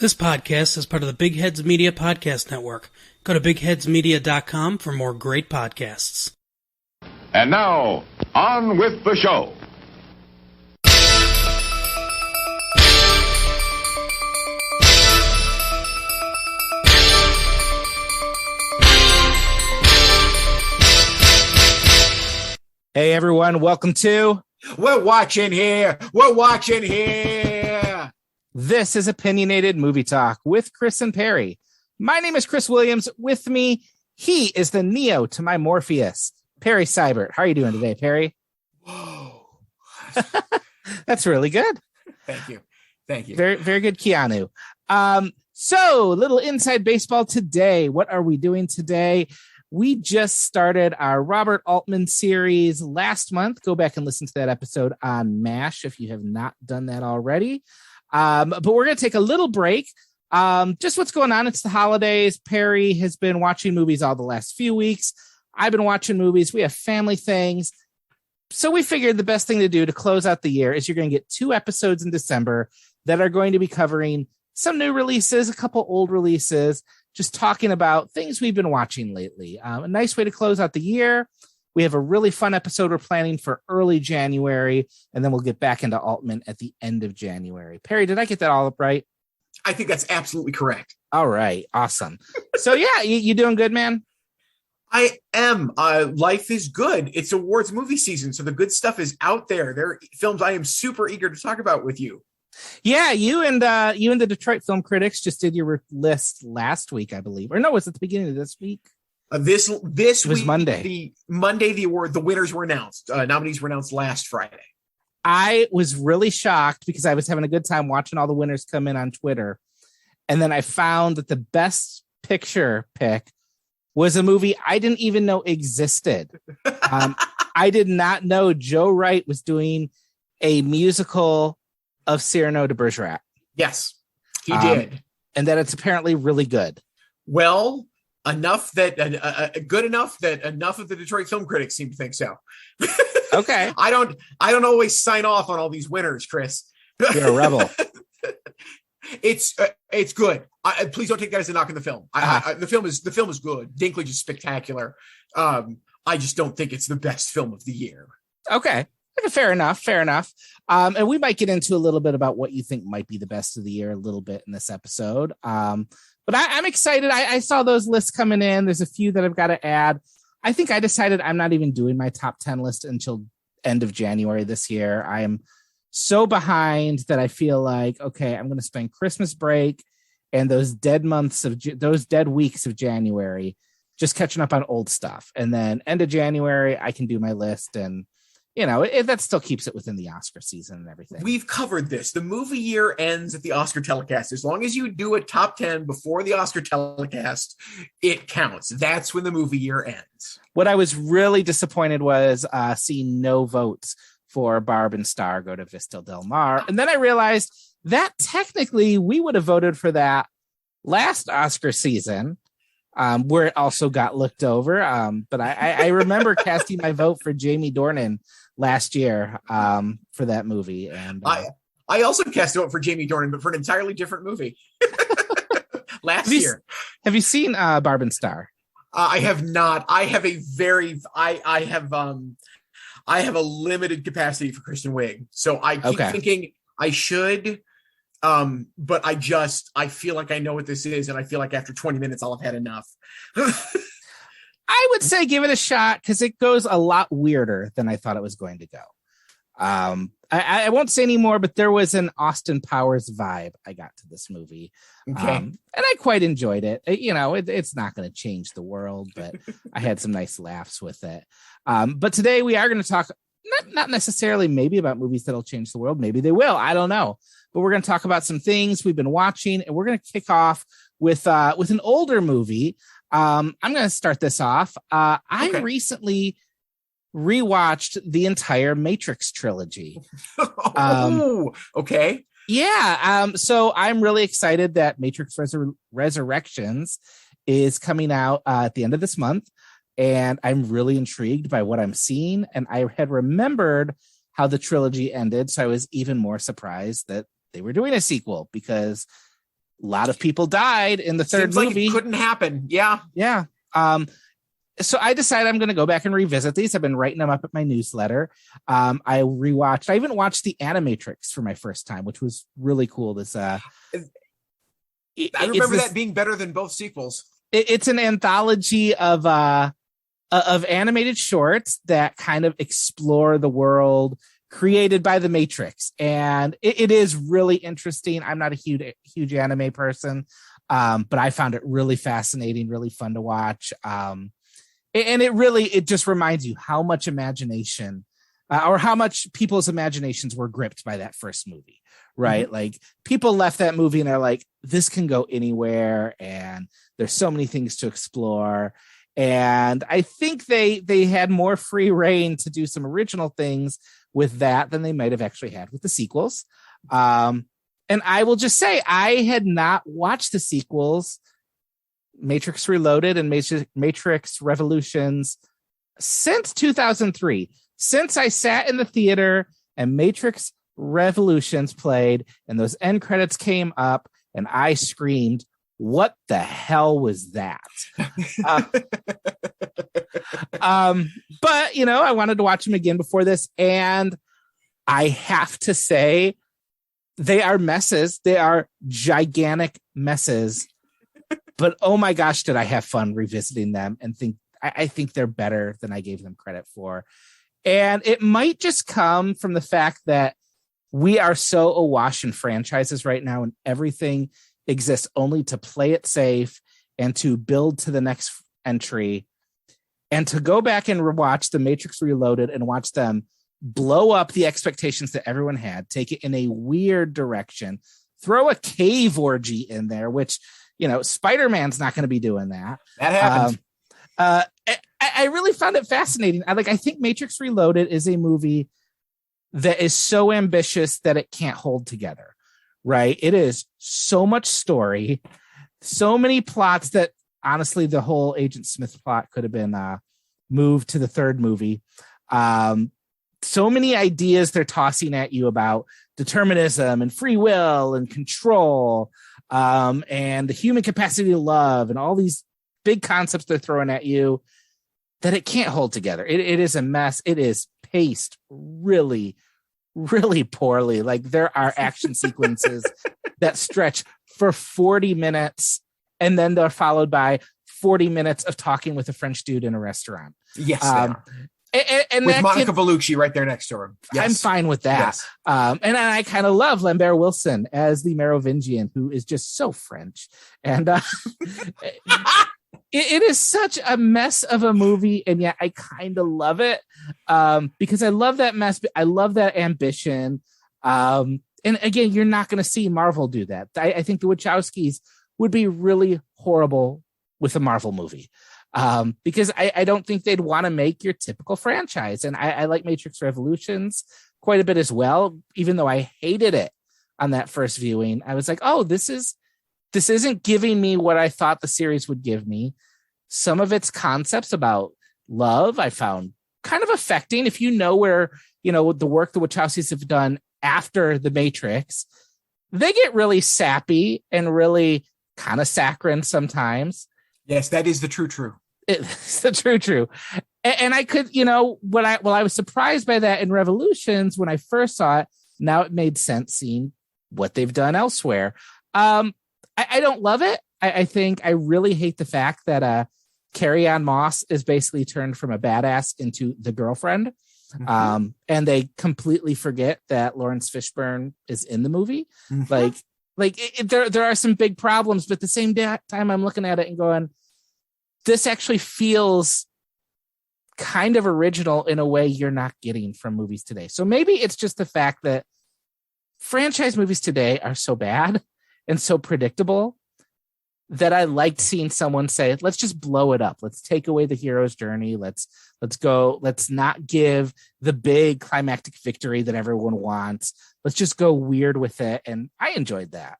This podcast is part of the Big Heads Media Podcast Network. Go to bigheadsmedia.com for more great podcasts. And now, on with the show. Hey everyone, welcome to We're Watching Here. We're Watching Here. This is Opinionated Movie Talk with Chris and Perry. My name is Chris Williams. With me, he is the Neo to my Morpheus, Perry Seibert. How are you doing today, Perry? Whoa. That's really good. Thank you. Thank you. Very, very good, Keanu. So little inside baseball today. What are we doing today? We just started our Robert Altman series last month. Go back and listen to that episode on MASH if you have not done that already. But we're going to take a little break. Just what's going on. It's the holidays. Perry has been watching movies all the last few weeks. I've been watching movies. We have family things. So we figured the best thing to do to close out the year is you're going to get 2 episodes in December that are going to be covering some new releases, a couple old releases, just talking about things we've been watching lately. A nice way to close out the year. We have a really fun episode we're planning for early January, and then we'll get back into Altman at the end of January. Perry, did I get that all up right? I think that's absolutely correct. All right. Awesome. So yeah, you doing good, man? I am. Life is good. It's awards movie season, so the good stuff is out there. There are films I am super eager to talk about with you. Yeah, you and the Detroit Film Critics just did your list last week, I believe. Or no, was it the beginning of this week? This was week, Monday. The winners were announced. Nominees were announced last Friday. I was really shocked because I was having a good time watching all the winners come in on Twitter. And then I found that the best picture pick was a movie I didn't even know existed. I did not know Joe Wright was doing a musical of Cyrano de Bergerac. Yes, he did. And that it's apparently really good. Well, enough that good enough that enough of the Detroit Film Critics seem to think so. Okay. I don't always sign off on all these winners, Chris. You're a rebel. It's good. Please don't take that as a knock on the film. The film is good. Dinklage is spectacular. I just don't think it's the best film of the year. Okay. Fair enough. And we might get into a little bit about what you think might be the best of the year a little bit in this episode. But I'm excited. I saw those lists coming in. There's a few that I've got to add. I think I decided I'm not even doing my top 10 list until end of January this year. I am so behind that I feel like, okay, I'm going to spend Christmas break and those dead weeks of January just catching up on old stuff. And then end of January, I can do my list, and that still keeps it within the Oscar season and everything. We've covered this. The movie year ends at the Oscar telecast. As long as you do a top 10 before the Oscar telecast, it counts. That's when the movie year ends. What I was really disappointed was seeing no votes for Barb and Star go to Vista Del Mar. And then I realized that technically we would have voted for that last Oscar season, where it also got looked over. But I remember casting my vote for Jamie Dornan last year for that movie. And I also cast a vote for Jamie Dornan, but for an entirely different movie last year. Have you seen Barb and Star? I have not. I have I have a limited capacity for Kristen Wiig, so I keep thinking I should. But I feel like I know what this is, and I feel like after 20 minutes I'll have had enough. I would say give it a shot because it goes a lot weirder than I thought it was going to go. I won't say any more, but there was an Austin Powers vibe I got to this movie. Okay. And I quite enjoyed it. It's not going to change the world, but I had some nice laughs with it. But today we are going to talk not necessarily maybe about movies that'll change the world. Maybe they will. I don't know. But we're going to talk about some things we've been watching, and we're going to kick off with an older movie. I'm going to start this off. I recently rewatched the entire Matrix trilogy. Okay. Yeah. So I'm really excited that Matrix Resurrections is coming out at the end of this month. And I'm really intrigued by what I'm seeing. And I had remembered how the trilogy ended. So I was even more surprised that they were doing a sequel, because A lot of people died in the third movie. Like it couldn't happen. Yeah. Yeah. So I decided I'm going to go back and revisit these. I've been writing them up at my newsletter. I even watched the Animatrix for my first time, which was really cool. I remember that being better than both sequels. It's an anthology of animated shorts that kind of explore the world created by the Matrix. And it is really interesting. I'm not a huge anime person, but I found it really fascinating, really fun to watch. And it just reminds you how much imagination or how much people's imaginations were gripped by that first movie, right? Mm-hmm. Like people left that movie and they're like, this can go anywhere. And there's so many things to explore. And I think they had more free reign to do some original things with that than they might have actually had with the sequels. And I will just say, I had not watched the sequels, Matrix Reloaded and Matrix Revolutions, since 2003, since I sat in the theater and Matrix Revolutions played and those end credits came up and I screamed, what the hell was that? But, I wanted to watch them again before this. And I have to say, they are messes. They are gigantic messes. But oh my gosh, did I have fun revisiting them and I think they're better than I gave them credit for. And it might just come from the fact that we are so awash in franchises right now and everything exists only to play it safe and to build to the next entry. And to go back and rewatch The Matrix Reloaded and watch them blow up the expectations that everyone had, take it in a weird direction, throw a cave orgy in there, which, Spider-Man's not going to be doing that. That happened. I really found it fascinating. I think Matrix Reloaded is a movie that is so ambitious that it can't hold together, right? It is so much story, so many plots that honestly, the whole Agent Smith plot could have been moved to the third movie. So many ideas they're tossing at you about determinism and free will and control and the human capacity to love and all these big concepts they're throwing at you that it can't hold together. It is a mess. It is paced really, really poorly. Like there are action sequences that stretch for 40 minutes and then they're followed by 40 minutes of talking with a French dude in a restaurant. Yes, they are. And with Monica Bellucci right there next to her. Yes. I'm fine with that. Yes. And I kind of love Lambert Wilson as the Merovingian, who is just so French. And it is such a mess of a movie, and yet I kind of love it because I love that mess. But I love that ambition. And again, you're not going to see Marvel do that. I think the Wachowskis would be really horrible with a Marvel movie. Because I don't think they'd want to make your typical franchise. And I like Matrix Revolutions quite a bit as well, even though I hated it on that first viewing. I was like, oh, this isn't giving me what I thought the series would give me. Some of its concepts about love, I found kind of affecting. If you know where, the work the Wachowskis have done after The Matrix, they get really sappy and really kind of saccharine sometimes. Yes, that is the true. It's the true. And I could, I was surprised by that in Revolutions when I first saw it. Now it made sense seeing what they've done elsewhere. I don't love it. I think I really hate the fact that Carrie-Anne Moss is basically turned from a badass into the girlfriend. Mm-hmm. And they completely forget that Lawrence Fishburne is in the movie. Mm-hmm. There are some big problems, but at the same time, I'm looking at it and going, this actually feels kind of original in a way you're not getting from movies today. So maybe it's just the fact that franchise movies today are so bad and so predictable that I liked seeing someone say, let's just blow it up. Let's take away the hero's journey. Let's not give the big climactic victory that everyone wants. Let's just go weird with it. And I enjoyed that.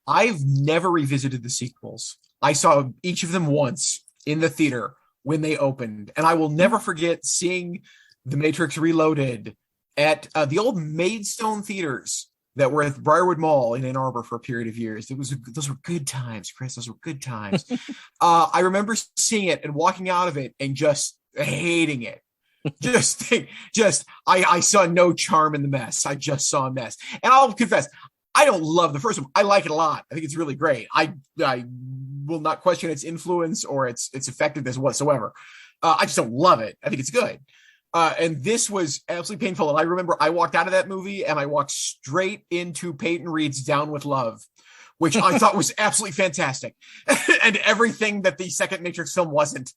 I've never revisited the sequels. I saw each of them once in the theater when they opened. And I will never forget seeing The Matrix Reloaded at the old Maidstone theaters that were at Briarwood Mall in Ann Arbor for a period of years. Those were good times, Chris. Those were good times. I remember seeing it and walking out of it and just hating it. I saw no charm in the mess. I just saw a mess. And I'll confess, I don't love the first one. I like it a lot. I think it's really great. I will not question its influence or its effectiveness whatsoever. I just don't love it. I think it's good. And this was absolutely painful. And I remember I walked out of that movie and I walked straight into Peyton Reed's Down with Love, which I thought was absolutely fantastic. And everything that the second Matrix film wasn't.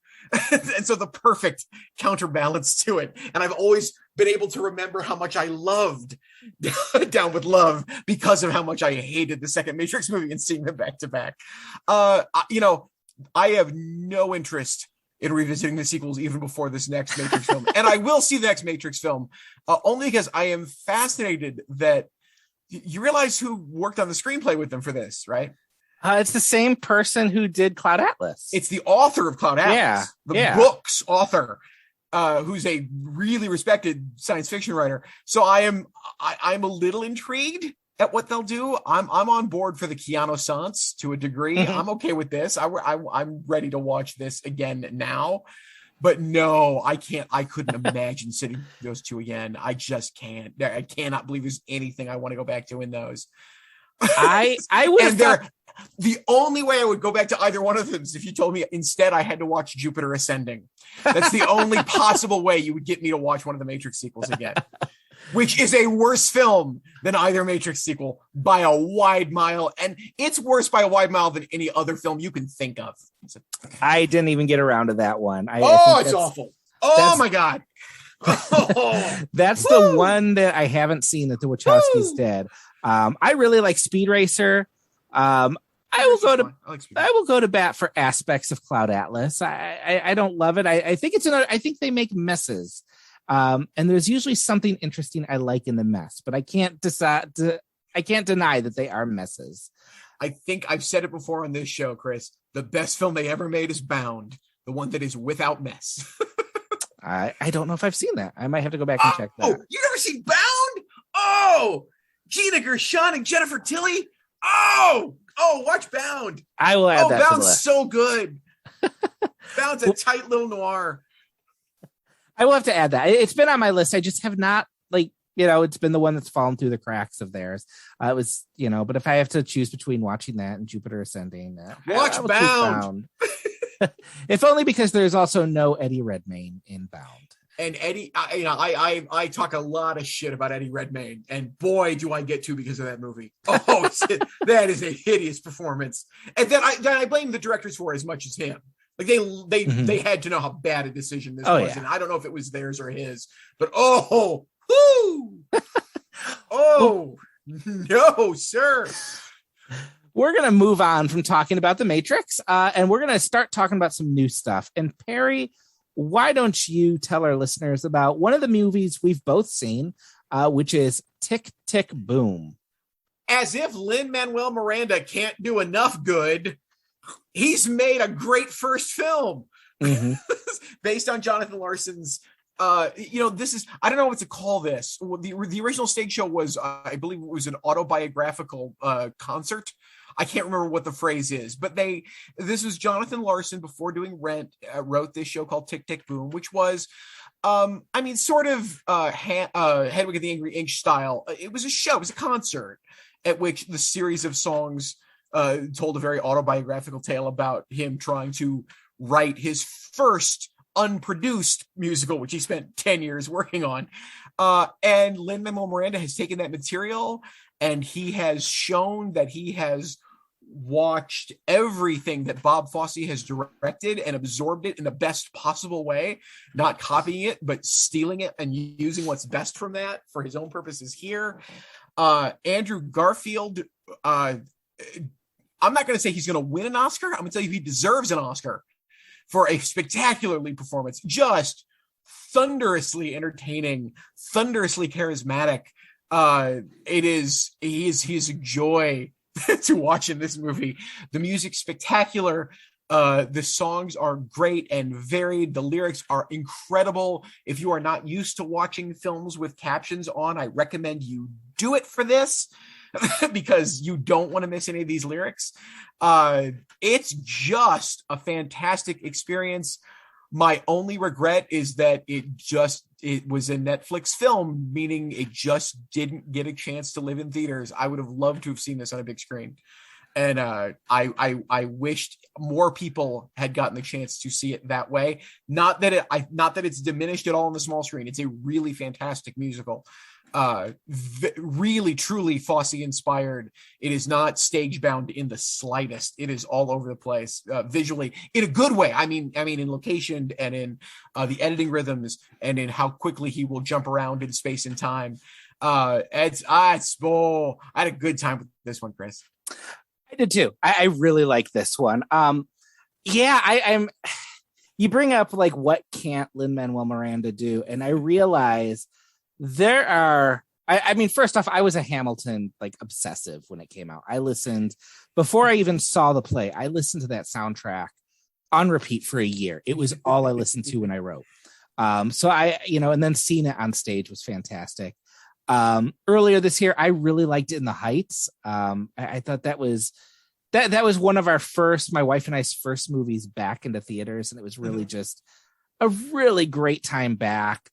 And so the perfect counterbalance to it. And I've always been able to remember how much I loved Down with Love because of how much I hated the second Matrix movie and seeing them back to back. I have no interest in revisiting the sequels even before this next Matrix film. And I will see the next Matrix film only because I am fascinated that you realize who worked on the screenplay with them for this, right? It's the same person who did Cloud Atlas. It's the author of Cloud Atlas, the book's author, who's a really respected science fiction writer. So I'm a little intrigued at what they'll do. I'm on board for the Keanu Sans to a degree. Mm-hmm. I'm okay with this. I'm ready to watch this again now. But no, I can't. I couldn't imagine sitting those two again. I just can't. I cannot believe there's anything I want to go back to in those. I would. And the only way I would go back to either one of them is if you told me instead I had to watch Jupiter Ascending. That's the only possible way you would get me to watch one of the Matrix sequels again, which is a worse film than either Matrix sequel by a wide mile. And it's worse by a wide mile than any other film you can think of. I didn't even get around to that one. It's awful. Oh my God. That's the one that I haven't seen that the Wachowskis did. I really like Speed Racer. I will go to bat for aspects of Cloud Atlas. I don't love it. I think I think they make messes. And there's usually something interesting I like in the mess, but I can't deny that they are messes. I think I've said it before on this show, Chris. The best film they ever made is Bound, the one that is without mess. I don't know if I've seen that. I might have to go back and check that. Oh, you never seen Bound? Oh, Gina Gershon and Jennifer Tilly. Oh, watch Bound. I will add that. Bound's to the list. So good. Bound's a tight little noir. I will have to add that. It's been on my list. I just have not, it's been the one that's fallen through the cracks of theirs. It was, but if I have to choose between watching that and Jupiter Ascending, watch Bound. If only because there's also no Eddie Redmayne in Bound. And Eddie, I talk a lot of shit about Eddie Redmayne, and boy, do I get to because of that movie. Oh, that is a hideous performance. And then I blame the directors for it as much as him. Like they had to know how bad a decision this was, and I don't know if it was theirs or his, but no, sir. We're going to move on from talking about the Matrix, and we're going to start talking about some new stuff. And Perry, why don't you tell our listeners about one of the movies we've both seen, which is Tick, Tick, Boom. As if Lin-Manuel Miranda can't do enough good, he's made a great first film based on Jonathan Larson's. This is, I don't know what to call this. The original stage show was, I believe it was an autobiographical concert. I can't remember what the phrase is, but this was Jonathan Larson before doing Rent, wrote this show called Tick, Tick, Boom, which was, sort of Hedwig and the Angry Inch style. It was a show, it was a concert at which the series of songs told a very autobiographical tale about him trying to write his first unproduced musical, which he spent 10 years working on. And Lin-Manuel Miranda has taken that material and he has shown that he has watched everything that Bob Fosse has directed and absorbed it in the best possible way, not copying it, but stealing it and using what's best from that for his own purposes here. Andrew Garfield, I'm not going to say he's going to win an Oscar. I'm going to tell you he deserves an Oscar for a spectacular lead performance. Just thunderously entertaining, thunderously charismatic. He's a joy to watch in this movie. The music's spectacular. The songs are great and varied. The lyrics are incredible. If you are not used to watching films with captions on, I recommend you do it for this because you don't want to miss any of these lyrics. It's just a fantastic experience. My only regret is that it was a Netflix film, meaning it just didn't get a chance to live in theaters. I would have loved to have seen this on a big screen. And I wished more people had gotten the chance to see it that way. Not that it's diminished at all on the small screen. It's a really fantastic musical. Really, truly Fosse inspired. It is not stage bound in the slightest. It is all over the place visually in a good way. I mean, in location and in the editing rhythms and in how quickly he will jump around in space and time. I had a good time with this one, Chris. I did too. I really like this one. I'm. You bring up like what can't Lin-Manuel Miranda do, and I realize there are. I mean, first off, I was a Hamilton like obsessive when it came out. I listened before I even saw the play. I listened to that soundtrack on repeat for a year. It was all I listened to when I wrote. So and then seeing it on stage was fantastic. Earlier this year, I really liked In the Heights. I thought that was one of my wife and I's first movies back into theaters, and it was really just a really great time back.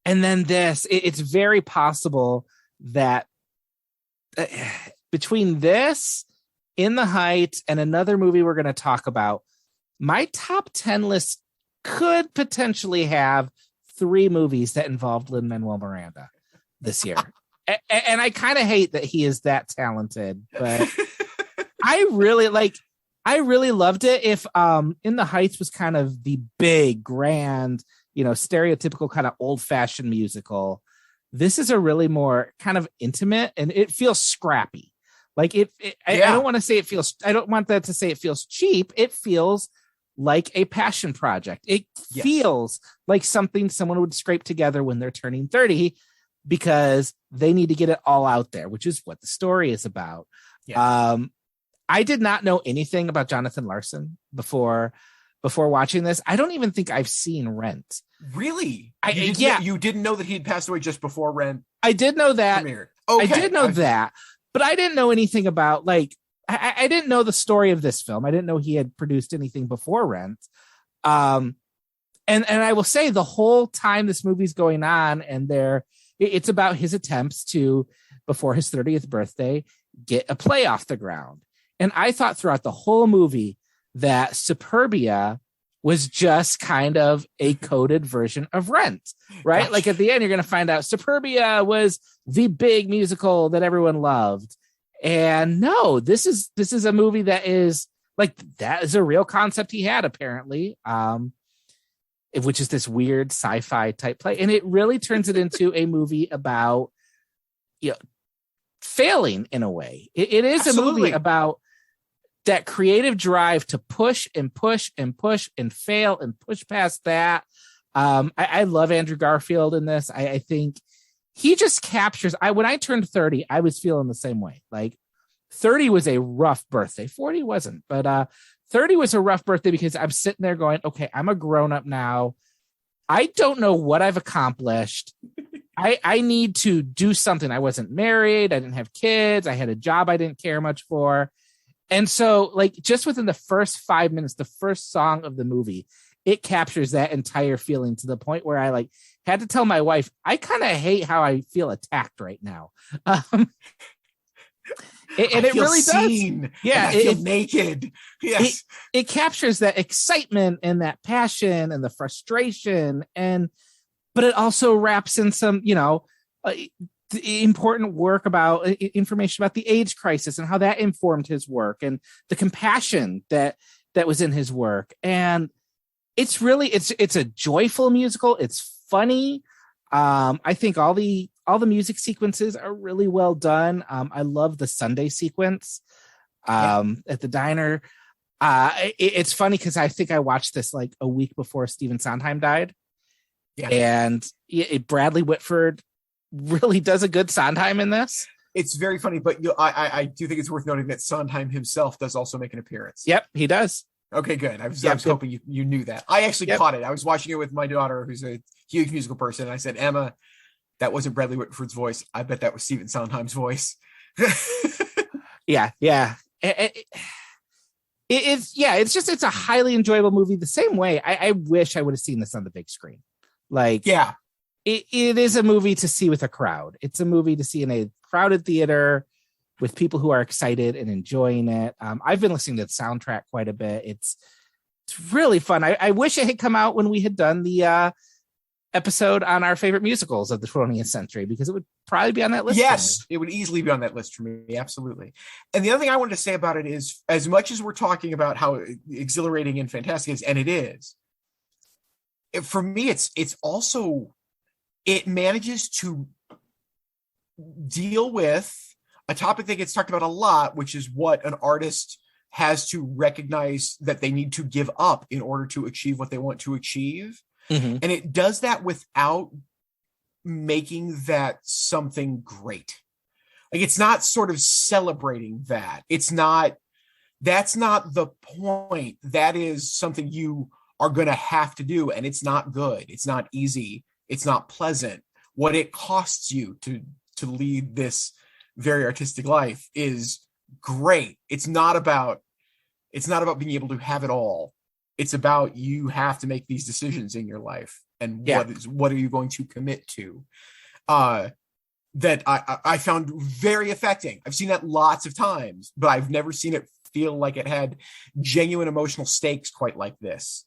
And then it's very possible that between this, In the Heights, and another movie we're going to talk about, my top 10 list could potentially have 3 movies that involved Lin-Manuel Miranda this year. And I kind of hate that he is that talented, but I really loved it. If In the Heights was kind of the big, grand, stereotypical kind of old-fashioned musical, this is a really more kind of intimate, and it feels scrappy. Like I don't want to say it feels, I don't want that to say it feels cheap. It feels like a passion project. It feels like something someone would scrape together when they're turning 30 because they need to get it all out there, which is what the story is about. Yeah. I did not know anything about Jonathan Larson before watching this. I don't even think I've seen Rent. Really? You didn't know that he had passed away just before Rent? I did know that. Okay. I did know that, but I didn't know anything about I didn't know the story of this film. I didn't know he had produced anything before Rent. And I will say the whole time this movie's going on, and it's about his attempts to, before his 30th birthday, get a play off the ground. And I thought throughout the whole movie that Superbia was just kind of a coded version of Rent, right? Gosh. Like at the end, you're going to find out Superbia was the big musical that everyone loved. And no, this is a movie that is that is a real concept he had, apparently, which is this weird sci-fi type play. And it really turns it into a movie about, failing in a way. It is Absolutely. A movie about that creative drive to push and push and push and fail and push past that. I love Andrew Garfield in this. I think he just captures. When I turned 30, I was feeling the same way. 30 was a rough birthday. 40 wasn't, but 30 was a rough birthday because I'm sitting there going, okay, I'm a grown up now. I don't know what I've accomplished. I need to do something. I wasn't married. I didn't have kids. I had a job I didn't care much for. And so just within the first 5 minutes, the first song of the movie, it captures that entire feeling to the point where I had to tell my wife, I kind of hate how I feel attacked right now. It really seen, does. Yeah. I feel naked. Yes. It captures that excitement and that passion and the frustration. But it also wraps in some, important work about information about the AIDS crisis and how that informed his work and the compassion that was in his work. And it's really, it's a joyful musical. It's funny. I think all the music sequences are really well done. I love the Sunday sequence at the diner. It's funny because I think I watched this a week before Stephen Sondheim died. Yeah. And Bradley Whitford really does a good Sondheim in this. It's very funny, but I do think it's worth noting that Sondheim himself does also make an appearance. Yep, he does. Okay, good. I was hoping you knew that. I actually caught it. I was watching it with my daughter, who's a huge musical person. And I said, Emma, that wasn't Bradley Whitford's voice. I bet that was Stephen Sondheim's voice. Yeah. It's a highly enjoyable movie. The same way, I wish I would have seen this on the big screen. Like, yeah, it is a movie to see with a crowd. It's a movie to see in a crowded theater with people who are excited and enjoying it. I've been listening to the soundtrack quite a bit. It's really fun. I wish it had come out when we had done the episode on our favorite musicals of the 20th century, because it would probably be on that list. Yes, it would easily be on that list for me. Absolutely. And the other thing I wanted to say about it is, as much as we're talking about how exhilarating and fantastic it is, and it is, for me, it's also, it manages to deal with a topic that gets talked about a lot, which is what an artist has to recognize that they need to give up in order to achieve what they want to achieve. Mm-hmm. And it does that without making that something great. Like, it's not sort of celebrating that. That's not the point. That is something you are going to have to do. And it's not good. It's not easy. It's not pleasant. What it costs you to lead this very artistic life is great. It's not about being able to have it all. It's about, you have to make these decisions in your life, and what are you going to commit to? That I found very affecting. I've seen that lots of times, but I've never seen it feel like it had genuine emotional stakes quite like this,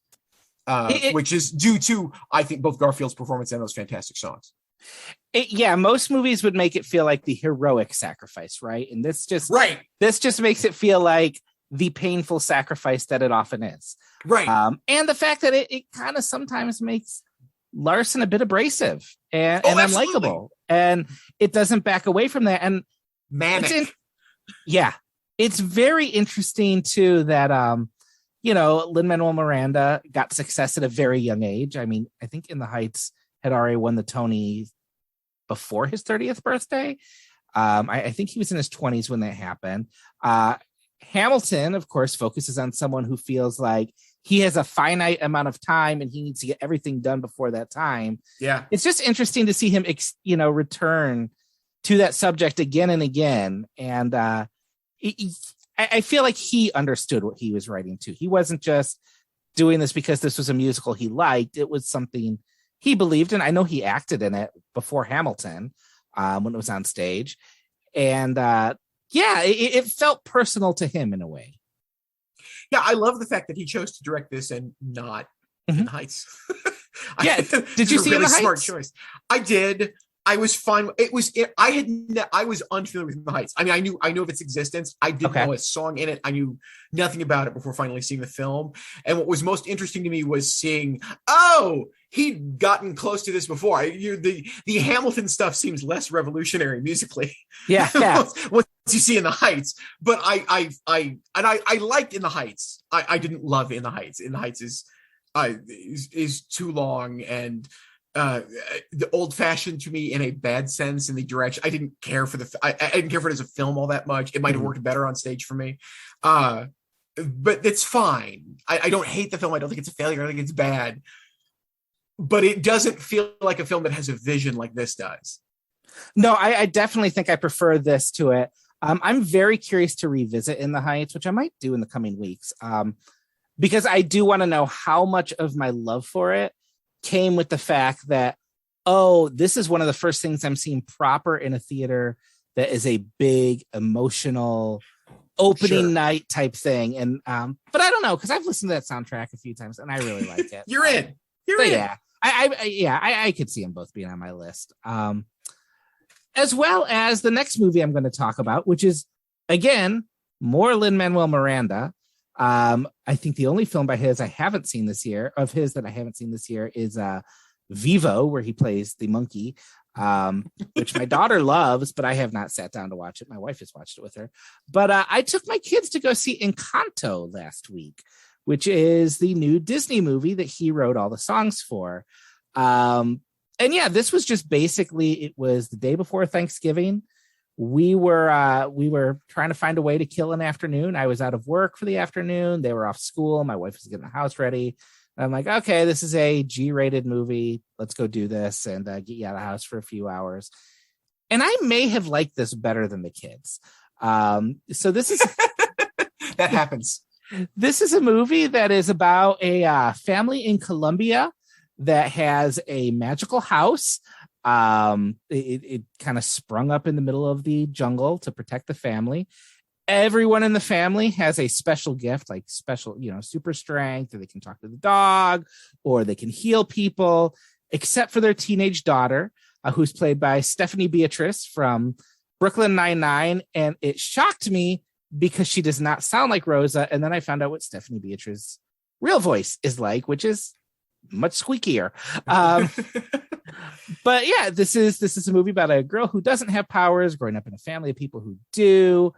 which is due to, I think, both Garfield's performance and those fantastic songs. Most movies would make it feel like the heroic sacrifice, right? And this just makes it feel like the painful sacrifice that it often is. Right. And the fact that it kind of sometimes makes Larson a bit abrasive and unlikable. And it doesn't back away from that. And manic. It's very interesting too that Lin-Manuel Miranda got success at a very young age. I mean, I think In the Heights had already won the Tony before his 30th birthday. I think he was in his 20s when that happened. Hamilton, of course, focuses on someone who feels like he has a finite amount of time and he needs to get everything done before that time. Yeah. It's just interesting to see him, return to that subject again and again. And I feel like he understood what he was writing to. He wasn't just doing this because this was a musical he liked. It was something he believed in. I know he acted in it before Hamilton when it was on stage. And it felt personal to him in a way. Yeah, I love the fact that he chose to direct this and not In the Heights. Did you see In the Heights? Smart choice. I did. I was fine. I was unfamiliar with In the Heights. I mean, I knew of its existence. I didn't know a song in it. I knew nothing about it before finally seeing the film. And what was most interesting to me was seeing, he'd gotten close to this before. The Hamilton stuff seems less revolutionary musically. Yeah. What you see In the Heights, but I liked In the Heights. I didn't love In the Heights. In the Heights is too long and the old-fashioned to me in a bad sense in the direction. I didn't care for I didn't care for it as a film all that much. It might have worked better on stage for me, but it's fine. I don't hate the film. I don't think it's a failure. I think it's bad, but it doesn't feel like a film that has a vision like this does. No, I definitely think I prefer this to it. I'm very curious to revisit In the Heights, which I might do in the coming weeks, because I do want to know how much of my love for it came with the fact that, this is one of the first things I'm seeing proper in a theater that is a big emotional opening night type thing. And but I don't know, because I've listened to that soundtrack a few times and I really like it. You're in. Yeah, I could see them both being on my list. As well as the next movie I'm going to talk about, which is, again, more Lin-Manuel Miranda. I think the only film by his that I haven't seen this year is Vivo, where he plays the monkey, which my daughter loves, but I have not sat down to watch it. My wife has watched it with her. But I took my kids to go see Encanto last week, which is the new Disney movie that he wrote all the songs for. And this was just basically, it was the day before Thanksgiving. We were trying to find a way to kill an afternoon. I was out of work for the afternoon. They were off school. My wife was getting the house ready. I'm like, okay, this is a G-rated movie. Let's go do this and get you out of the house for a few hours. And I may have liked this better than the kids. So this is that happens. This is a movie that is about a family in Colombia that has a magical house. It kind of sprung up in the middle of the jungle to protect the family. Everyone in the family has a special gift, like special, super strength, or they can talk to the dog, or they can heal people, except for their teenage daughter, who's played by Stephanie Beatrice from Brooklyn Nine-Nine. And it shocked me because she does not sound like Rosa. And then I found out what Stephanie Beatrice's real voice is like, which is much squeakier. But yeah, this is a movie about a girl who doesn't have powers growing up in a family of people who do,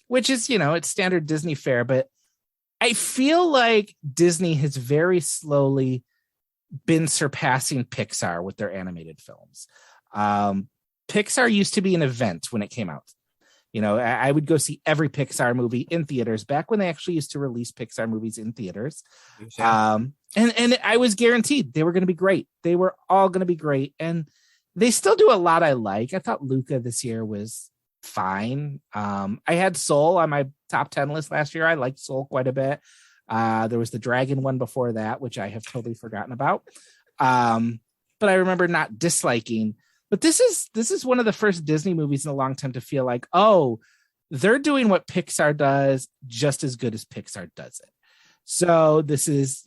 which is, it's standard Disney fare. But I feel like Disney has very slowly been surpassing Pixar with their animated films. Pixar used to be an event when it came out. I would go see every Pixar movie in theaters back when they actually used to release Pixar movies in theaters. And I was guaranteed they were going to be great. They were all going to be great. And they still do a lot I like. I thought Luca this year was fine. I had Soul on my top 10 list last year. I liked Soul quite a bit. There was the dragon one before that, which I have totally forgotten about. But I remember not disliking. But this is one of the first Disney movies in a long time to feel like, oh, they're doing what Pixar does just as good as Pixar does it. So this is,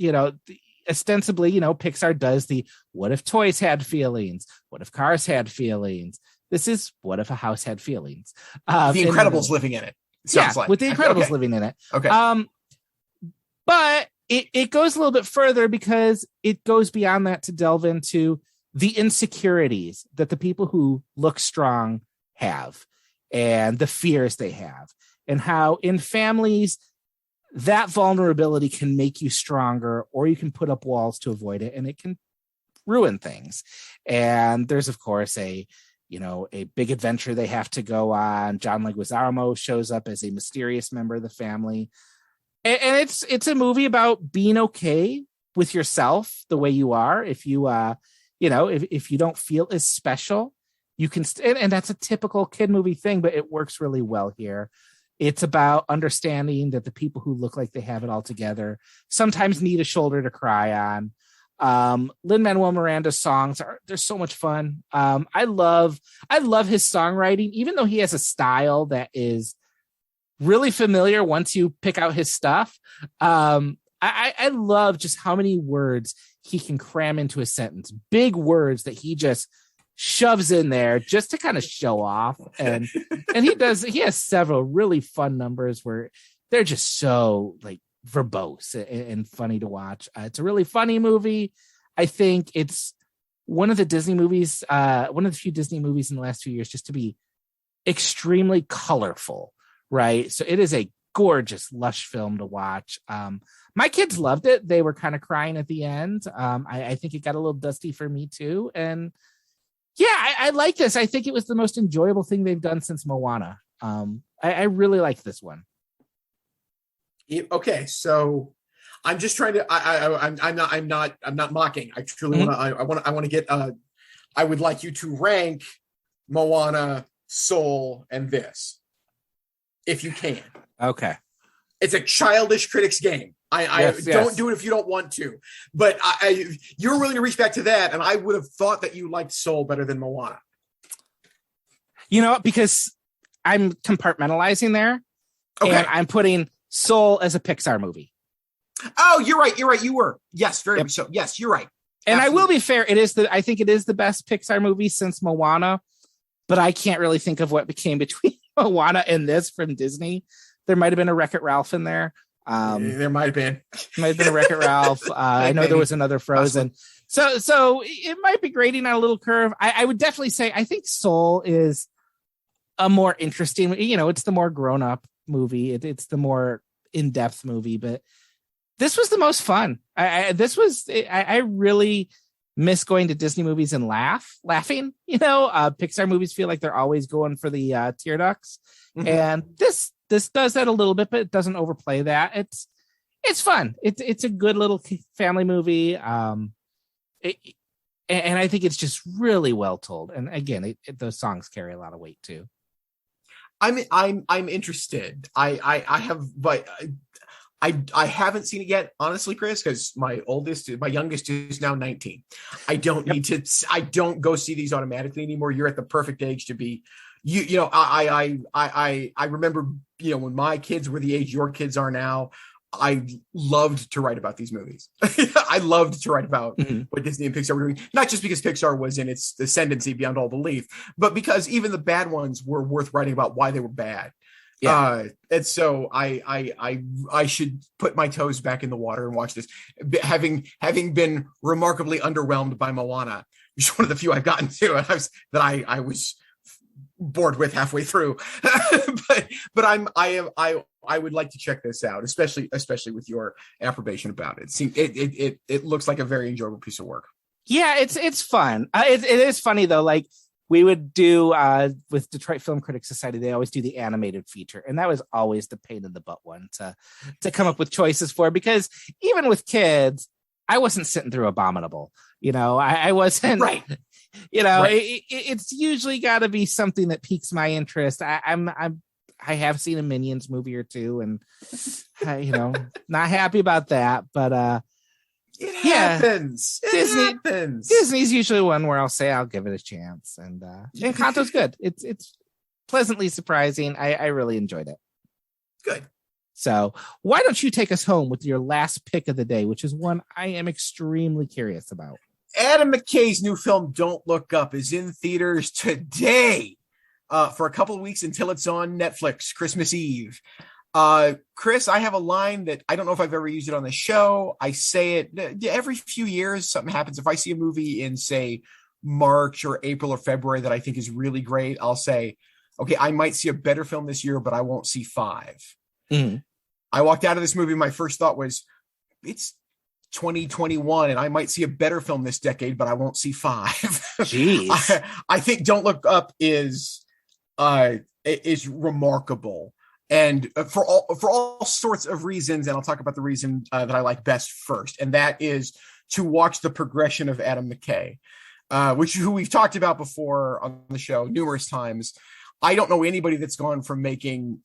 ostensibly, Pixar does the what if toys had feelings? What if cars had feelings? This is what if a house had feelings? The Incredibles living in it. Sounds like. With the Incredibles living in it. Okay. But it goes a little bit further because it goes beyond that to delve into the insecurities that the people who look strong have and the fears they have, and how in families that vulnerability can make you stronger, or you can put up walls to avoid it and it can ruin things. And there's of course a big adventure they have to go on. John Leguizamo shows up as a mysterious member of the family. And it's a movie about being okay with yourself the way you are. If you if you don't feel as special, you can, and that's a typical kid movie thing, but it works really well here. It's about understanding that the people who look like they have it all together sometimes need a shoulder to cry on. Lin-Manuel Miranda's songs they're so much fun. I love his songwriting, even though he has a style that is really familiar once you pick out his stuff. I love just how many words he can cram into a sentence, big words that he just shoves in there just to kind of show off. And he has several really fun numbers where they're just so like verbose and funny to watch. It's a really funny movie. I think it's one of the Disney movies, one of the few Disney movies in the last 2 years just to be extremely colorful, right? So it is a gorgeous, lush film to watch. My kids loved it. They were kind of crying at the end. I think it got a little dusty for me too. And yeah, I like this. I think it was the most enjoyable thing they've done since Moana. I really like this one. Okay, so I'm just trying to. I'm not mocking. I truly want to get. I would like you to rank Moana, Soul, and this, if you can. Okay. It's a childish critics game. Don't do it if you don't want to. But you're willing to reach back to that, and I would have thought that you liked Soul better than Moana. Because I'm compartmentalizing there. Okay. And I'm putting Soul as a Pixar movie. Oh, you're right. You were. Yes, very much so. Yes, you're right. And absolutely. I will be fair. I think it is the best Pixar movie since Moana, but I can't really think of what became between Moana and this from Disney. There might have been a Wreck-It Ralph in there. There might have been. A Wreck-It Ralph. I know there was another Frozen. So it might be grading on a little curve. I would definitely say I think Soul is a more interesting. It's the more grown-up movie. It's the more in-depth movie. But this was the most fun. I really miss going to Disney movies and laughing. Pixar movies feel like they're always going for the tear ducts, and this does that a little bit, but it doesn't overplay that. It's fun. It's a good little family movie. And I think it's just really well told. And again, those songs carry a lot of weight too. I'm interested. I have, but I haven't seen it yet, honestly, Chris, because my youngest is now 19. I don't need to. I don't go see these automatically anymore. You're at the perfect age to be. You know. I remember, you know, when my kids were the age your kids are now. I loved to write about these movies. I loved to write about what Disney and Pixar were doing, not just because Pixar was in its ascendancy beyond all belief, but because even the bad ones were worth writing about why they were bad. Yeah. And so I should put my toes back in the water and watch this. Having been remarkably underwhelmed by Moana, which is one of the few I've gotten to, and I was bored with halfway through. but I would like to check this out, especially with your approbation about it. It looks like a very enjoyable piece of work. Yeah, it's fun. It is funny though. Like we would do with Detroit Film Critics Society, they always do the animated feature, and that was always the pain in the butt one to come up with choices for, because even with kids, I wasn't sitting through Abominable. You know, I wasn't right. You know, right. It's usually got to be something that piques my interest. I have seen a Minions movie or two, and you know, not happy about that. But it happens. It happens. Disney's usually one where I'll say I'll give it a chance, and Encanto's good. It's pleasantly surprising. I really enjoyed it. Good. So why don't you take us home with your last pick of the day, which is one I am extremely curious about. Adam McKay's new film, Don't Look Up, is in theaters today for a couple of weeks until it's on Netflix, Christmas Eve. Chris, I have a line that I don't know if I've ever used it on the show. I say it every few years. Something happens. If I see a movie in, say, March or April or February that I think is really great, I'll say, okay, I might see a better film this year, but I won't see 5. Mm-hmm. I walked out of this movie. My first thought was, it's 2021 and I might see a better film this decade, but I won't see 5. Jeez. I think Don't Look Up is remarkable, and for all sorts of reasons, and I'll talk about the reason that I like best first, and that is to watch the progression of Adam McKay, who we've talked about before on the show numerous times. I don't know anybody that's gone from making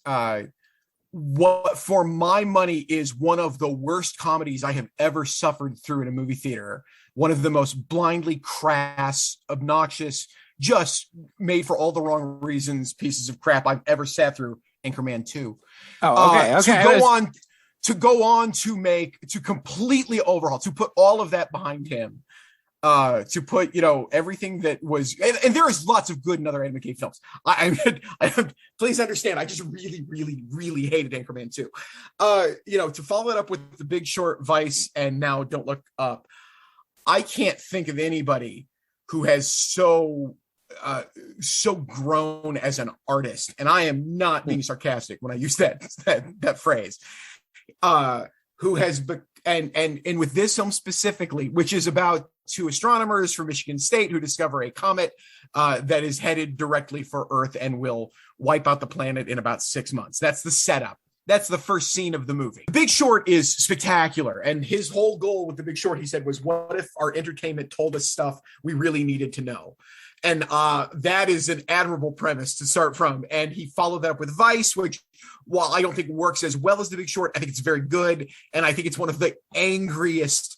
what for my money is one of the worst comedies I have ever suffered through in a movie theater. One of the most blindly crass, obnoxious, just made for all the wrong reasons pieces of crap I've ever sat through. Anchorman 2. Oh, okay. To go on to completely overhaul, to put all of that behind him. To put, you know, everything that was, and there is lots of good in other Adam McKay films. I please understand, I just really, really, really hated Anchorman 2. You know, to follow it up with The Big Short, Vice, and now Don't Look Up, I can't think of anybody who has so grown as an artist, and I am not being sarcastic when I use that phrase. Who has and with this film specifically, which is about 2 astronomers from Michigan State who discover a comet that is headed directly for Earth and will wipe out the planet in about 6 months. That's the setup. That's the first scene of the movie. The Big Short is spectacular. And his whole goal with The Big Short, he said, was what if our entertainment told us stuff we really needed to know? And that is an admirable premise to start from. And he followed that up with Vice, which, while I don't think works as well as The Big Short, I think it's very good. And I think it's one of the angriest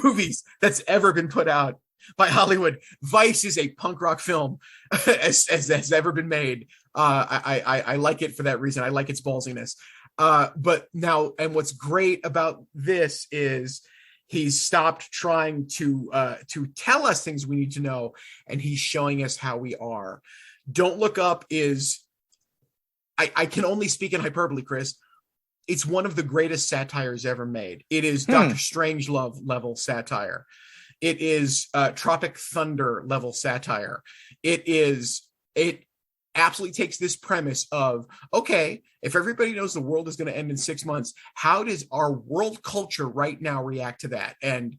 movies that's ever been put out by Hollywood. Vice is a punk rock film as has ever been made. I like it for that reason. I like its ballsiness. But now, and what's great about this is he's stopped trying to tell us things we need to know, and he's showing us how we are. Don't Look Up is, I can only speak in hyperbole, Chris. It's one of the greatest satires ever made. It is Dr. Strangelove level satire. It is Tropic Thunder level satire. It absolutely takes this premise of, okay, if everybody knows the world is going to end in 6 months, how does our world culture right now react to that? And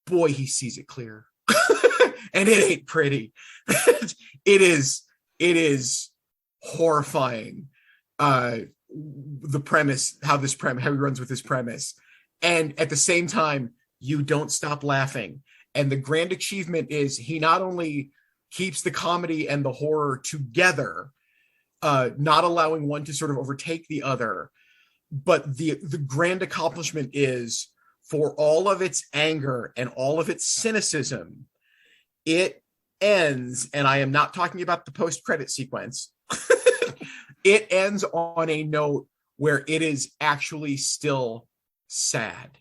boy, he sees it clear. And it ain't pretty. It is horrifying. the premise, how he runs with this premise. And at the same time, you don't stop laughing. And the grand achievement is he not only keeps the comedy and the horror together, not allowing one to sort of overtake the other, but the grand accomplishment is, for all of its anger and all of its cynicism, it ends, and I am not talking about the post-credit sequence, it ends on a note where it is actually still sad.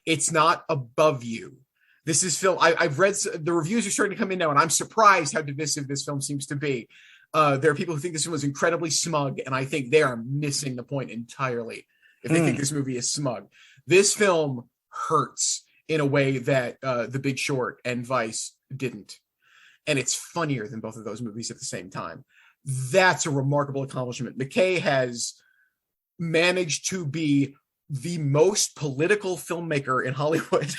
It's not above you. This is film. I've read the reviews are starting to come in now, and I'm surprised how divisive this film seems to be. There are people who think this film is incredibly smug, and I think they are missing the point entirely if they think this movie is smug. This film hurts in a way that The Big Short and Vice didn't. And it's funnier than both of those movies at the same time. That's a remarkable accomplishment. McKay has managed to be the most political filmmaker in Hollywood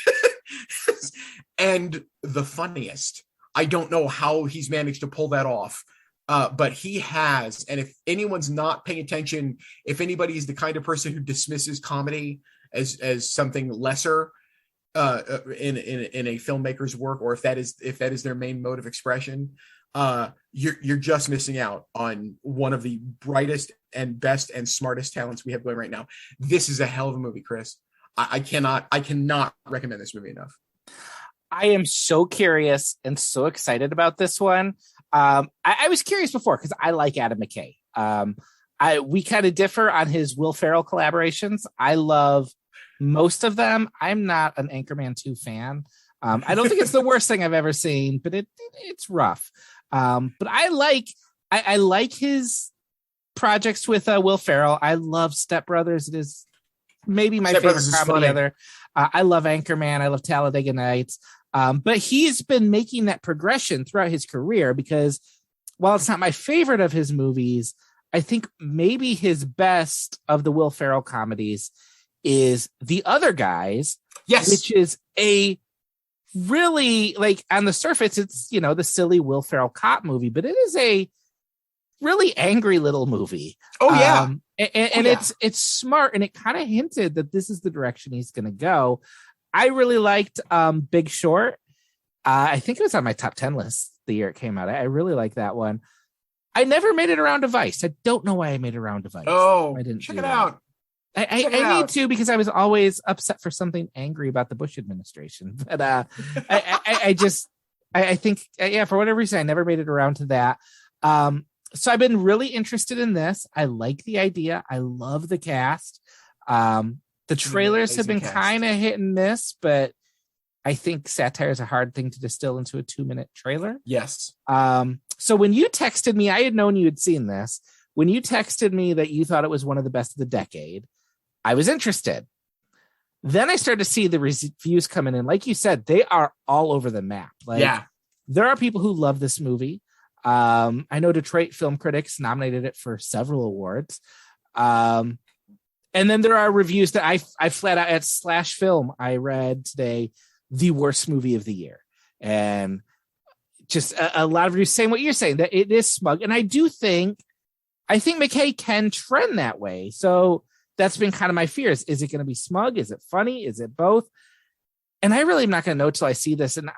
and the funniest. I don't know how he's managed to pull that off, but he has. And if anyone's not paying attention, if anybody is the kind of person who dismisses comedy as something lesser in a filmmaker's work, or if that is their main mode of expression, you're just missing out on one of the brightest and best and smartest talents we have going right now. This is a hell of a movie, Chris. I cannot recommend this movie enough. I am so curious and so excited about this one. I was curious before because I like Adam McKay. We kind of differ on his Will Ferrell collaborations. I love most of them. I'm not an Anchorman 2 fan. I don't think it's the worst thing I've ever seen, but it's rough. But I like his projects with Will Ferrell. I love Step Brothers. It is maybe my favorite comedy ever. I love Anchorman. I love Talladega Nights. But he's been making that progression throughout his career, because while it's not my favorite of his movies, I think maybe his best of the Will Ferrell comedies is The Other Guys. Yes. Which is a really, like, on the surface, it's, the silly Will Ferrell cop movie, but it is a really angry little movie. Oh yeah. It's smart, and it kind of hinted that this is the direction he's going to go. I really liked Big Short. I think it was on my top 10 list the year it came out. I really like that one. I never made it around to Vice. I don't know why I made it around to Vice. Oh, I didn't check it out. I need to, because I was always upset for something angry about the Bush administration. But I think for whatever reason, I never made it around to that. So I've been really interested in this. I like the idea. I love the cast. The trailers have been kind of hit and miss, but I think satire is a hard thing to distill into a 2-minute trailer. Yes. So when you texted me, I had known you had seen this. When you texted me that you thought it was one of the best of the decade, I was interested. Then I started to see the reviews coming in. Like you said, they are all over the map. There are people who love this movie. I know Detroit Film Critics nominated it for several awards. And then there are reviews that I flat out at Slash Film, I read today, the worst movie of the year. And just a lot of reviews saying what you're saying, that it is smug. And I think McKay can trend that way. So that's been kind of my fears. Is it going to be smug? Is it funny? Is it both? And I really am not going to know till I see this. And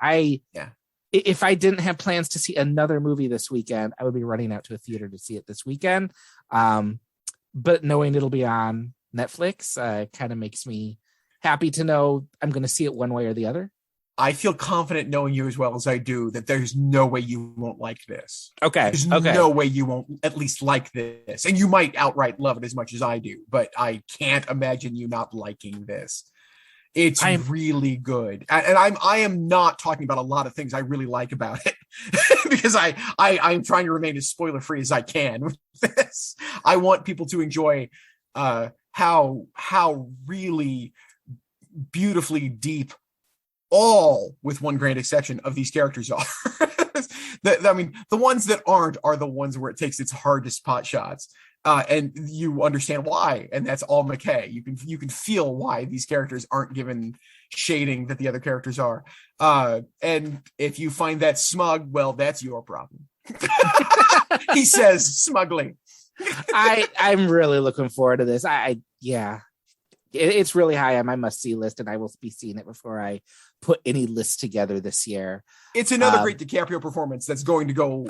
if I didn't have plans to see another movie this weekend, I would be running out to a theater to see it this weekend. But knowing it'll be on Netflix kind of makes me happy to know I'm going to see it one way or the other. I feel confident, knowing you as well as I do, that there's no way you won't like this. Okay. There's no way you won't at least like this. And you might outright love it as much as I do, but I can't imagine you not liking this. It's really good. And I am not talking about a lot of things I really like about it because I'm trying to remain as spoiler free as I can with this. I want people to enjoy how really beautifully deep, all with one grand exception, of these characters are. The ones that aren't are the ones where it takes its hardest pot shots. And you understand why, and that's all McKay. You can feel why these characters aren't given shading that the other characters are. And if you find that smug, well, that's your problem. He says smugly. I'm really looking forward to this. It's really high on my must-see list, and I will be seeing it before I put any list together this year. It's another great DiCaprio performance that's going to go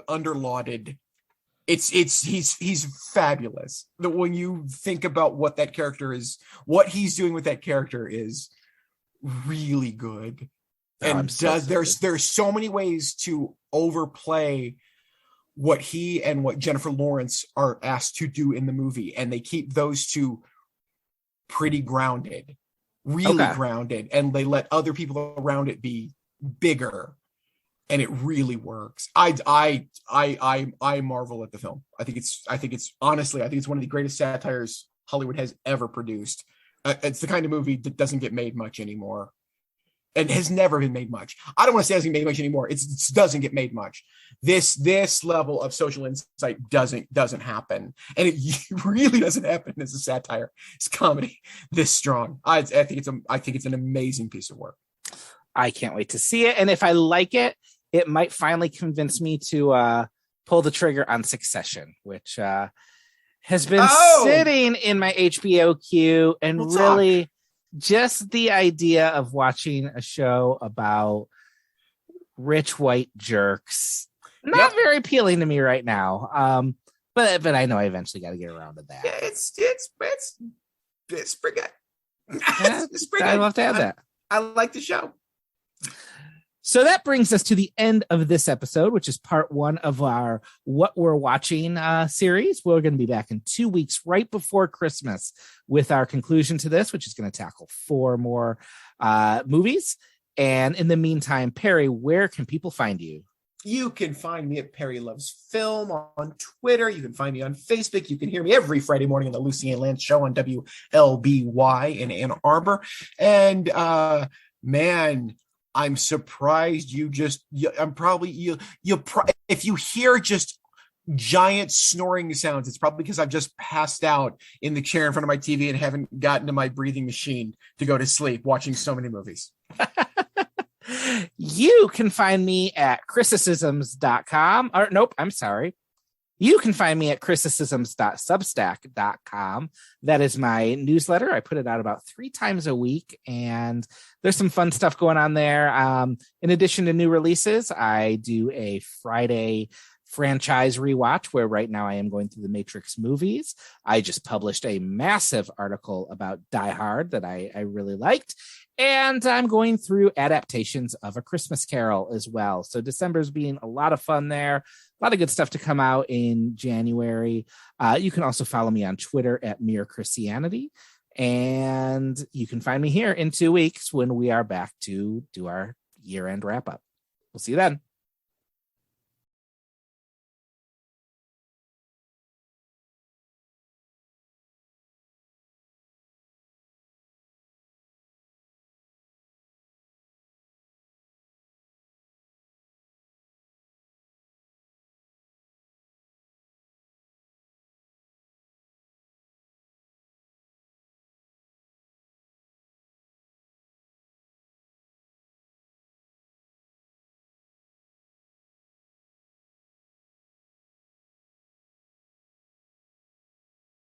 underlauded. He's fabulous. When you think about what that character is, what he's doing with that character is really good. And there's so many ways to overplay what he and what Jennifer Lawrence are asked to do in the movie, and they keep those two pretty grounded, really grounded, and they let other people around it be bigger, and it really works. I marvel at the film. I think it's honestly one of the greatest satires Hollywood has ever produced. It's the kind of movie that doesn't get made much anymore. And has never been made much. I don't want to say it doesn't get made much anymore. It doesn't get made much. This level of social insight doesn't happen, and it really doesn't happen as a satire, as comedy this strong. I think it's an amazing piece of work. I can't wait to see it, and if I like it, it might finally convince me to pull the trigger on Succession, which has been sitting in my HBO queue, and just the idea of watching a show about rich white jerks, not very appealing to me right now. But I know I eventually got to get around to that. Yeah, it's pretty good. It's pretty good. I'd love to have that. I like the show. So that brings us to the end of this episode, which is part 1 of our What We're Watching series. We're going to be back in 2 weeks, right before Christmas, with our conclusion to this, which is going to tackle 4 more movies. And in the meantime, Perry, where can people find you? You can find me at Perry Loves Film on Twitter. You can find me on Facebook. You can hear me every Friday morning on the Lucy Ann Lance Show on WLBY in Ann Arbor. And man, I'm surprised if you hear just giant snoring sounds, it's probably because I've just passed out in the chair in front of my TV and haven't gotten to my breathing machine to go to sleep watching so many movies. You can find me at criticisms.com. Or nope, I'm sorry. You can find me at criticisms.substack.com. That is my newsletter. I put it out about 3 times a week, and there's some fun stuff going on there. In addition to new releases, I do a Friday franchise rewatch where right now I am going through the Matrix movies. I just published a massive article about Die Hard that I really liked. And I'm going through adaptations of A Christmas Carol as well. So December's being a lot of fun there. A lot of good stuff to come out in January. You can also follow me on Twitter at Mere Christianity. And you can find me here in 2 weeks when we are back to do our year-end wrap-up. We'll see you then.